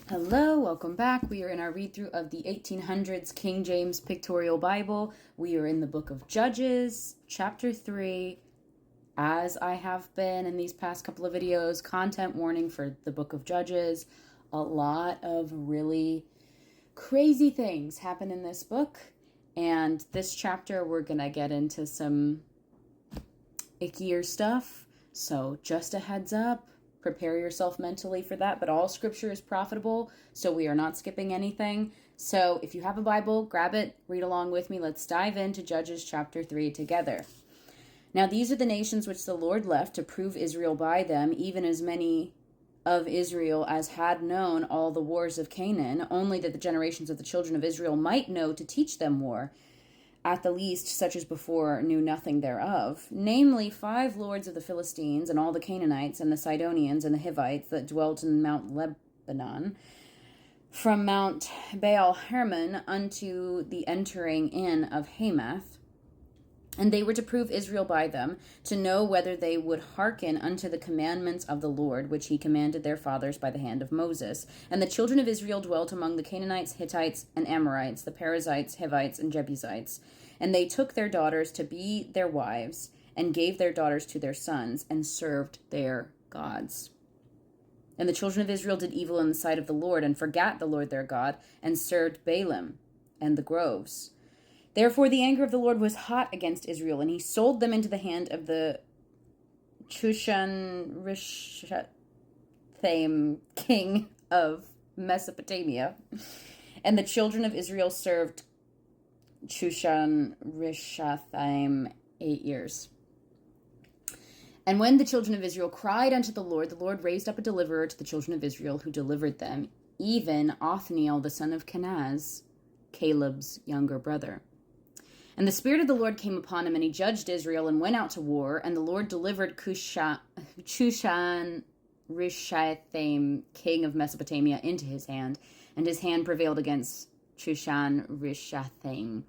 Hello, welcome back. We are in our read through of the 1800s King James Pictorial Bible. We are in the book of Judges, chapter 3. As I have been in these past couple of videos, content warning for the book of Judges. A lot of really crazy things happen in this book. And this chapter, we're going to get into some ickier stuff. So just a heads up. Prepare yourself mentally for that, but all scripture is profitable, so we are not skipping anything. So if you have a Bible, grab it, read along with me. Let's dive into Judges chapter 3 together. Now these are the nations which the Lord left to prove Israel by them, even as many of Israel as had known all the wars of Canaan, only that the generations of the children of Israel might know to teach them war. At the least, such as before knew nothing thereof, namely 5 lords of the Philistines, and all the Canaanites, and the Sidonians, and the Hivites that dwelt in Mount Lebanon, from Mount Baal Hermon unto the entering in of Hamath. And they were to prove Israel by them, to know whether they would hearken unto the commandments of the Lord, which he commanded their fathers by the hand of Moses. And the children of Israel dwelt among the Canaanites, Hittites, and Amorites, the Perizzites, Hivites, and Jebusites. And they took their daughters to be their wives, and gave their daughters to their sons, and served their gods. And the children of Israel did evil in the sight of the Lord, and forgat the Lord their God, and served Baalim and the groves. Therefore the anger of the Lord was hot against Israel, and he sold them into the hand of the Chushan-Rishathaim, king of Mesopotamia. And the children of Israel served Chushan-Rishathaim 8 years. And when the children of Israel cried unto the Lord raised up a deliverer to the children of Israel, who delivered them, even Othniel the son of Kenaz, Caleb's younger brother. And the Spirit of the Lord came upon him, and he judged Israel, and went out to war. And the Lord delivered Chushan-Rishathaim, king of Mesopotamia, into his hand, and his hand prevailed against Chushan-Rishathaim.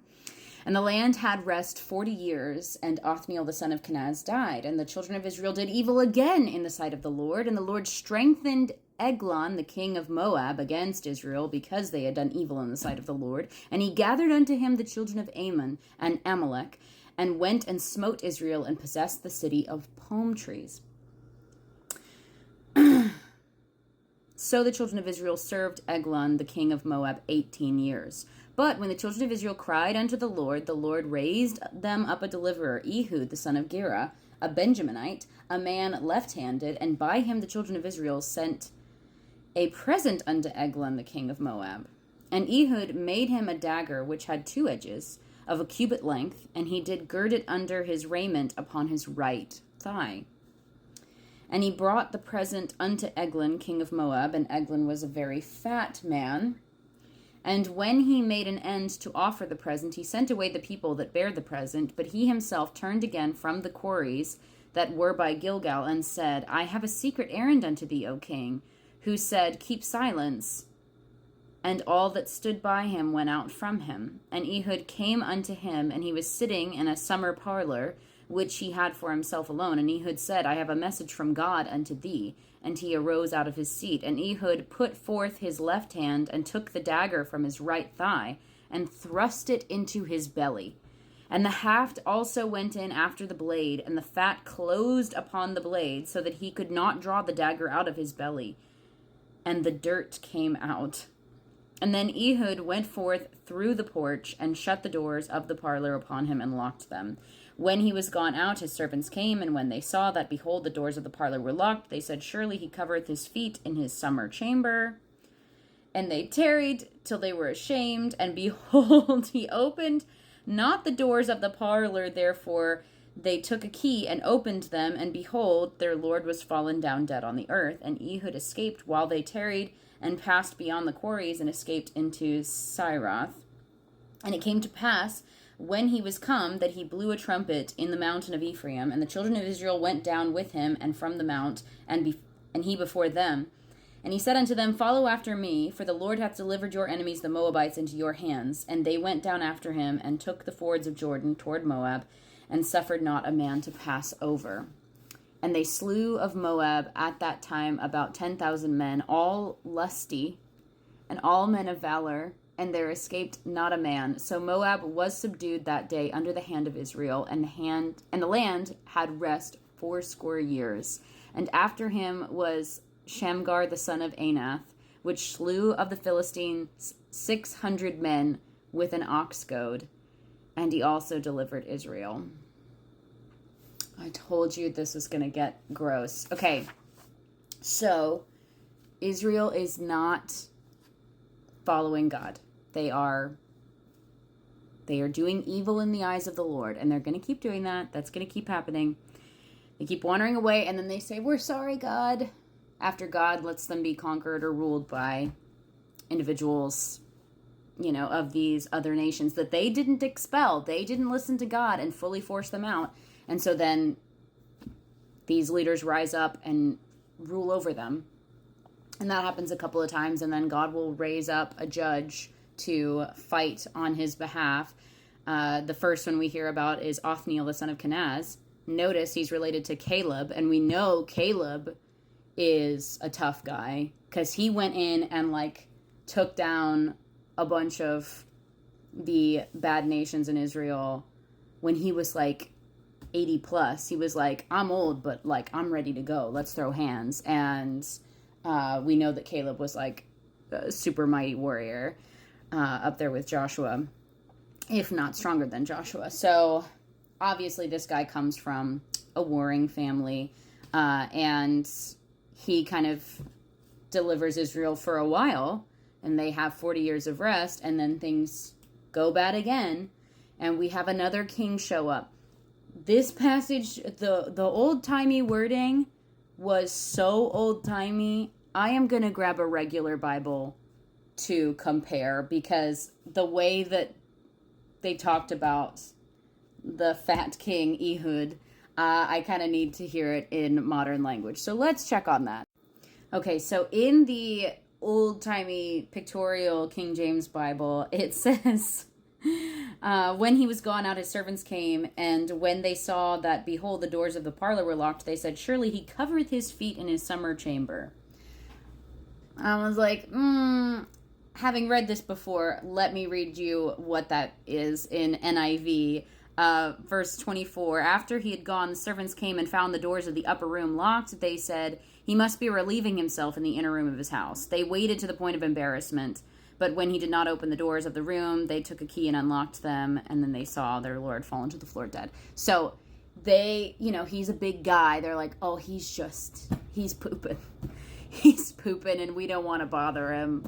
And the land had rest 40 years, and Othniel the son of Kenaz died. And the children of Israel did evil again in the sight of the Lord, and the Lord strengthened Eglon, the king of Moab, against Israel, because they had done evil in the sight of the Lord. And he gathered unto him the children of Ammon and Amalek, and went and smote Israel, and possessed the city of palm trees. So the children of Israel served Eglon, the king of Moab, 18 years. But when the children of Israel cried unto the Lord raised them up a deliverer, Ehud, the son of Gera, a Benjaminite, a man left-handed, and by him the children of Israel sent a present unto Eglon, the king of Moab. And Ehud made him a dagger which had 2 edges, of a cubit length, and he did gird it under his raiment upon his right thigh. And he brought the present unto Eglon, king of Moab, and Eglon was a very fat man. And when he made an end to offer the present, he sent away the people that bare the present, but he himself turned again from the quarries that were by Gilgal, and said, I have a secret errand unto thee, O king. Who said, Keep silence. And all that stood by him went out from him. And Ehud came unto him, and he was sitting in a summer parlor, which he had for himself alone. And Ehud said, I have a message from God unto thee. And he arose out of his seat. And Ehud put forth his left hand, and took the dagger from his right thigh, and thrust it into his belly. And the haft also went in after the blade, and the fat closed upon the blade, so that he could not draw the dagger out of his belly. And the dirt came out. And then Ehud went forth through the porch, and shut the doors of the parlor upon him, and locked them. When he was gone out, his servants came, and when they saw that, behold, the doors of the parlor were locked, they said, Surely he covereth his feet in his summer chamber. And they tarried till they were ashamed, and behold, he opened not the doors of the parlor. Therefore they took a key and opened them, and behold, their lord was fallen down dead on the earth. And Ehud escaped while they tarried, and passed beyond the quarries, and escaped into Syroth. And it came to pass, when he was come, that he blew a trumpet in the mountain of Ephraim, and the children of Israel went down with him, and from the mount, and he before them. And he said unto them, Follow after me, for the Lord hath delivered your enemies the Moabites into your hands. And they went down after him, and took the fords of Jordan toward Moab, and suffered not a man to pass over. And they slew of Moab at that time about 10,000 men, all lusty, and all men of valor, and there escaped not a man. So Moab was subdued that day under the hand of Israel, and the land had rest 80 years. And after him was Shamgar the son of Anath, which slew of the Philistines 600 men with an ox goad, and he also delivered Israel. I told you this was going to get gross. Okay, so Israel is not following God. They are doing evil in the eyes of the Lord, and they're going to keep doing that. That's going to keep happening. They keep wandering away, and then they say, "We're sorry, God," after God lets them be conquered or ruled by individuals, of these other nations that they didn't expel. They didn't listen to God and fully force them out. And so then these leaders rise up and rule over them. And that happens a couple of times, and then God will raise up a judge to fight on his behalf. The first one we hear about is Othniel, the son of Kenaz. Notice he's related to Caleb, and we know Caleb is a tough guy because he went in and took down a bunch of the bad nations in Israel when he was 80 plus. He was like, "I'm old, but I'm ready to go. Let's throw hands." And we know that Caleb was a super mighty warrior, up there with Joshua, if not stronger than Joshua. So obviously this guy comes from a warring family, and he kind of delivers Israel for a while, and they have 40 years of rest, and then things go bad again, and we have another king show up. This passage, the old-timey wording was so old-timey. I am going to grab a regular Bible to compare, because the way that they talked about the fat king Ehud, I kind of need to hear it in modern language. So let's check on that. Okay, so in the old-timey pictorial King James Bible, it says, when he was gone out, his servants came, and when they saw that, behold, the doors of the parlor were locked, they said, "Surely he covereth his feet in his summer chamber." I was like, having read this before, let me read you what that is in NIV. Verse 24, after he had gone, the servants came and found the doors of the upper room locked. They said, "He must be relieving himself in the inner room of his house." They waited to the point of embarrassment. But when he did not open the doors of the room, they took a key and unlocked them, and then they saw their Lord fallen to the floor dead. So they, he's a big guy. They're like, "Oh, he's pooping. He's pooping, and we don't want to bother him,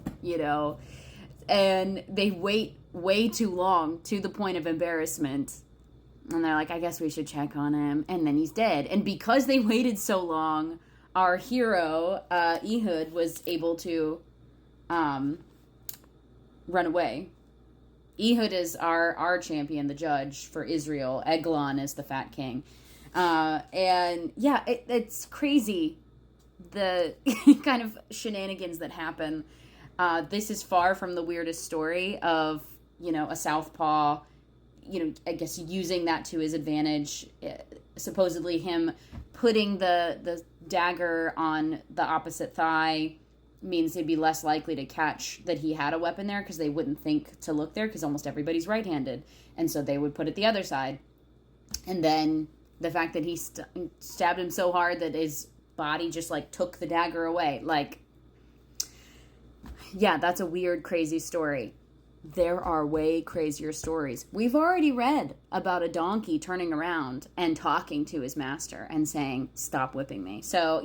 And they wait way too long, to the point of embarrassment. And they're like, "I guess we should check on him." And then he's dead. And because they waited so long, our hero, Ehud, was able to run away. Ehud is our champion, the judge for Israel. Eglon is the fat king. And yeah, it's crazy, the kind of shenanigans that happen. This is far from the weirdest story of, a southpaw, I guess using that to his advantage. Supposedly him putting the dagger on the opposite thigh means they'd be less likely to catch that he had a weapon there, because they wouldn't think to look there, because almost everybody's right-handed. And so they would put it the other side. And then the fact that he stabbed him so hard that his body just took the dagger away. Yeah, that's a weird, crazy story. There are way crazier stories. We've already read about a donkey turning around and talking to his master and saying, "Stop whipping me." So,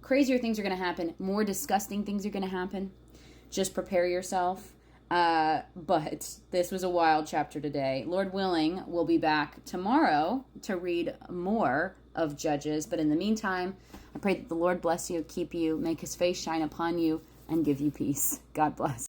crazier things are going to happen. More disgusting things are going to happen. Just prepare yourself. But this was a wild chapter today. Lord willing, we'll be back tomorrow to read more of Judges. But in the meantime, I pray that the Lord bless you, keep you, make his face shine upon you, and give you peace. God bless.